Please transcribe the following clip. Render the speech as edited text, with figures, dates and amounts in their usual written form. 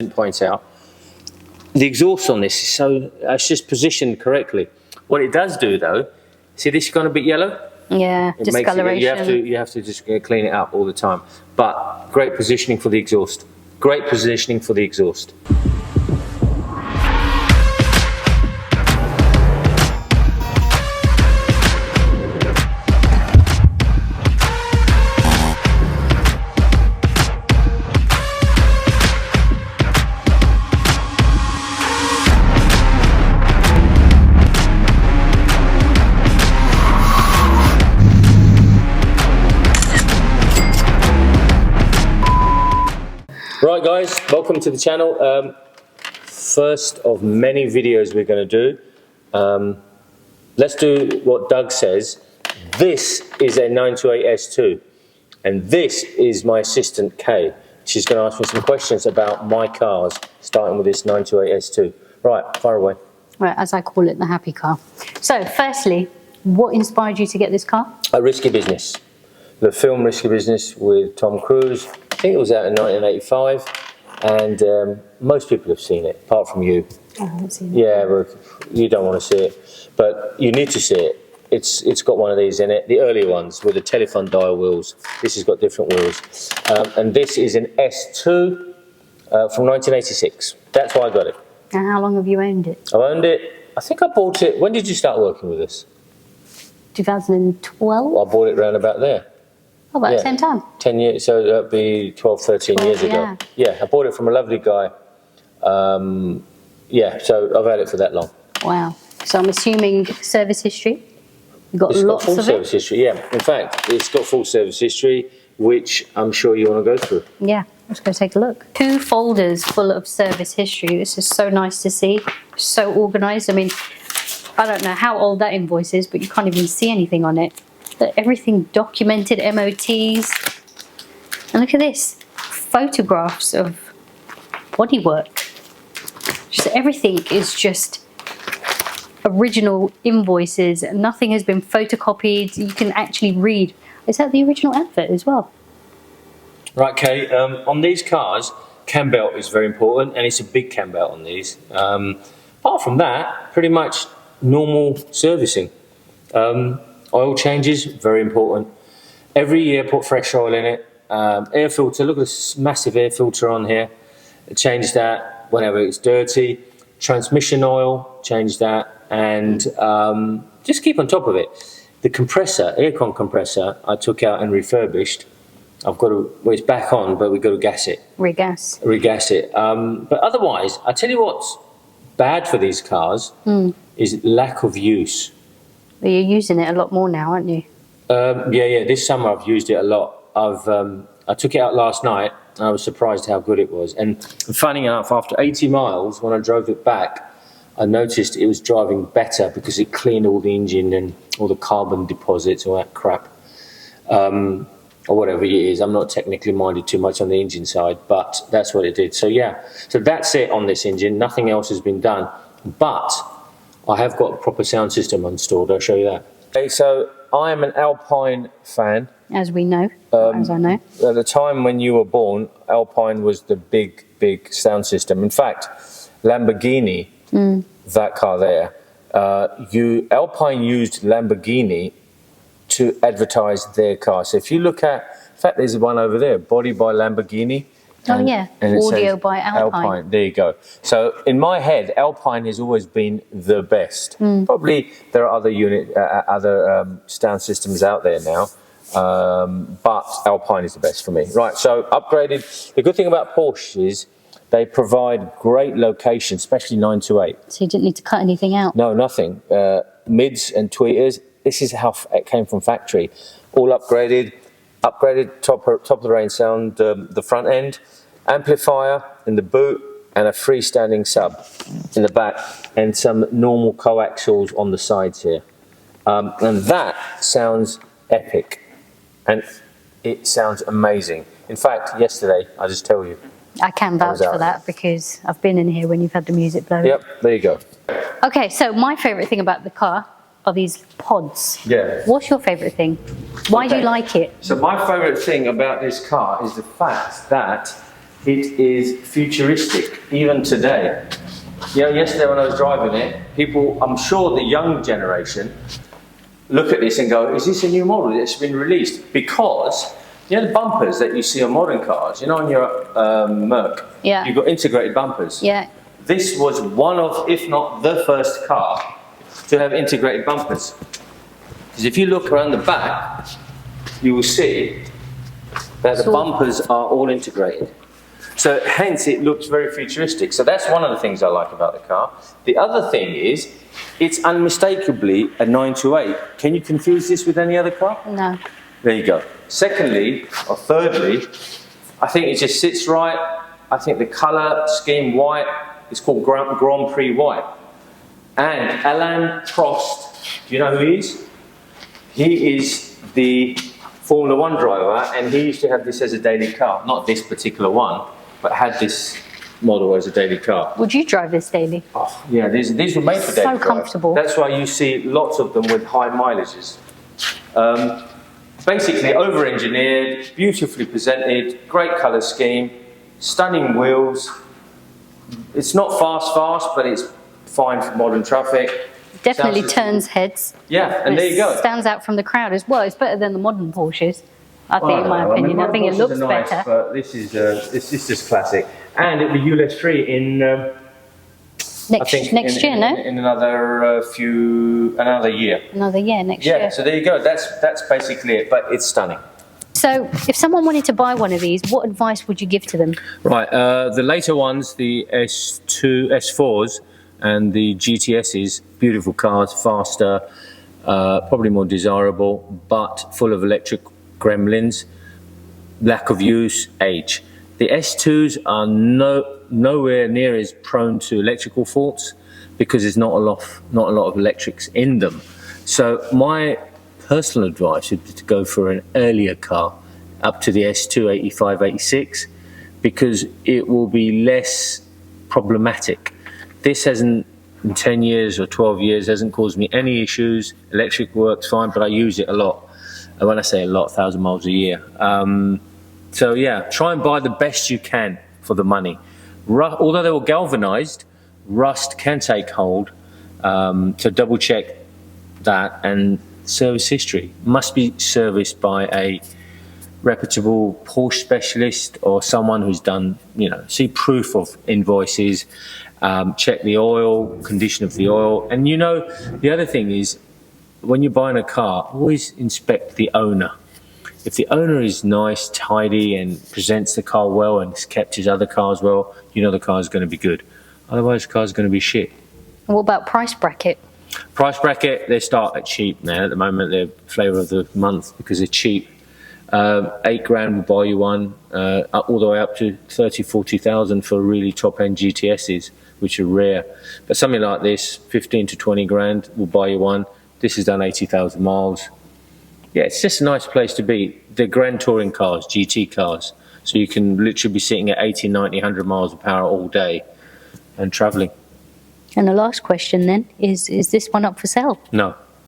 points out, the exhaust on this is so, it's just positioned correctly. What it does do though, see this gone a bit yellow? Yeah, it discoloration. Makes it, you have to just clean it up all the time. But great positioning for the exhaust. Great positioning for the exhaust. Right guys, welcome to the channel. First of many videos we're going to do. Let's do what Doug says. This is a 928 S2 and this is my assistant Kay. She's going to ask me some questions about my cars, starting with this 928 S2. Right, fire away. Right, as I call it, the happy car. So firstly, what inspired you to get this car? A Risky Business. The film Risky Business with Tom Cruise. I think it was out in 1985, and most people have seen it, apart from you. I haven't seen it. Yeah, well, you don't want to see it, but you need to see it. It's got one of these in it, the earlier ones with the telephone dial wheels. This has got different wheels, and this is an S2 from 1986. That's why I got it. And how long have you owned it? I owned it. I think I bought it. When did you start working with us? 2012. I bought it round about there. Oh, about 10 times. 10 years, so that'd be 12, 13 years ago. Yeah, I bought it from a lovely guy. Yeah, so I've had it for that long. Wow. So I'm assuming service history? You've got It's lots got full of service history, yeah. In fact, it's got full service history, which I'm sure you want to go through. Yeah, let's go take a look. 2 folders full of service history. This is so nice to see. So organised. I mean, I don't know how old that invoice is, but you can't even see anything on it. Everything documented, MOTs. And look at this, photographs of bodywork. Just everything is just original invoices. Nothing has been photocopied. You can actually read. Is that the original advert as well? Right, Kay, on these cars, cam belt is very important, and it's a big cam belt on these. Apart from that, pretty much normal servicing. Oil changes, very important. Every year put fresh oil in it. Air filter, look at this massive air filter on here. Change that whenever it's dirty. Transmission oil, change that. And just keep on top of it. The compressor, aircon compressor, I took out and refurbished. I've got to, well, it's back on, but we've got to gas it. Regas. Regas it. But otherwise, I tell you what's bad for these cars is lack of use. Well, you're using it a lot more now, aren't you? Yeah. This summer I've used it a lot. I took it out last night and I was surprised how good it was. And funny enough, after 80 miles, when I drove it back, I noticed it was driving better because it cleaned all the engine and all the carbon deposits, all that crap. Or whatever it is. I'm not technically minded too much on the engine side, but that's what it did. So yeah, so that's it on this engine. Nothing else has been done. But I have got a proper sound system installed. I'll show you that. Okay, so I am an Alpine fan. As we know, as I know. At the time when you were born, Alpine was the big sound system. In fact, Lamborghini, that car there, Alpine used Lamborghini to advertise their car. So if you look at, in fact, there's one over there, Body by Lamborghini. And, and Audio by Alpine. There you go. So in my head, Alpine has always been the best. Probably there are other sound systems out there now, but Alpine is the best for me. Right. So upgraded. The good thing about Porsche is they provide great location, especially 928. So you didn't need to cut anything out. No, nothing. Mids and tweeters. This is how it came from factory. All upgraded top of the range sound, the front end, amplifier in the boot, and a freestanding sub in the back, and some normal coaxials on the sides here. And that sounds epic, and it sounds amazing. In fact, yesterday, I just tell you. I can vouch for that because I've been in here when you've had the music blowing. Yep, there you go. Okay, so my favourite thing about the car are these pods. Yeah. What's your favourite thing? Why do you like it? So my favourite thing about this car is the fact that it is futuristic, even today. You know, yesterday when I was driving it, people, I'm sure the young generation, look at this and go, is this a new model that's been released? Because, you know the bumpers that you see on modern cars, you know on your Merc, Yeah. you've got integrated bumpers. Yeah. This was one of, if not the first car to have integrated bumpers. Because if you look around the back, you will see that the bumpers are all integrated. So hence it looks very futuristic. So that's one of the things I like about the car. The other thing is, it's unmistakably a 928. Can you confuse this with any other car? No. There you go. Secondly, or thirdly, I think it just sits right. I think the colour scheme white, it's called Grand Prix white. And Alain Prost, do you know who he is? He is the Formula 1 driver, and he used to have this as a daily car. Not this particular one, but had this model as a daily car. Would you drive this daily? Oh, yeah, these were made for daily drive. So comfortable. That's why you see lots of them with high mileages. Basically over-engineered, beautifully presented, great colour scheme, stunning wheels. It's not fast, but it's fine for modern traffic. Definitely turns heads. Yeah, and there you go. Stands out from the crowd as well. It's better than the modern Porsches, I think, in my opinion. I think it looks nice, better. But this is just classic, and it'll be ULEZ free in Next year, no? In another another year. Another year, next year. Yeah, so there you go. That's basically it. But it's stunning. So, if someone wanted to buy one of these, what advice would you give to them? Right, the later ones, the S2, S4s, and the GTSs, beautiful cars, faster, probably more desirable, but full of electric gremlins, lack of use, age. The S2s are nowhere near as prone to electrical faults because there's not a lot of electrics in them. So my personal advice would be to go for an earlier car up to the S2, 85, 86, because it will be less problematic. This hasn't, in 10 years or 12 years, hasn't caused me any issues. Electric works fine, but I use it a lot. And when I say a lot, 1,000 miles a year. So yeah, try and buy the best you can for the money. Although they were galvanized, rust can take hold. So double check that, and service history must be serviced by a reputable Porsche specialist or someone who's done, see proof of invoices, check the oil, condition of the oil. And the other thing is, when you're buying a car, always inspect the owner. If the owner is nice, tidy, and presents the car well and has kept his other cars well, the car is going to be good. Otherwise, the car is going to be shit. And what about price bracket? Price bracket, they start at cheap now. At the moment, they're flavour of the month because they're cheap. 8 grand will buy you one, all the way up to 30, 40,000 for really top-end GTSs, which are rare. But something like this, 15 to 20 grand will buy you one. This has done 80,000 miles. Yeah, it's just a nice place to be. They're Grand Touring cars, GT cars. So you can literally be sitting at 80, 90, 100 miles of power all day and travelling. And the last question then is this one up for sale? No.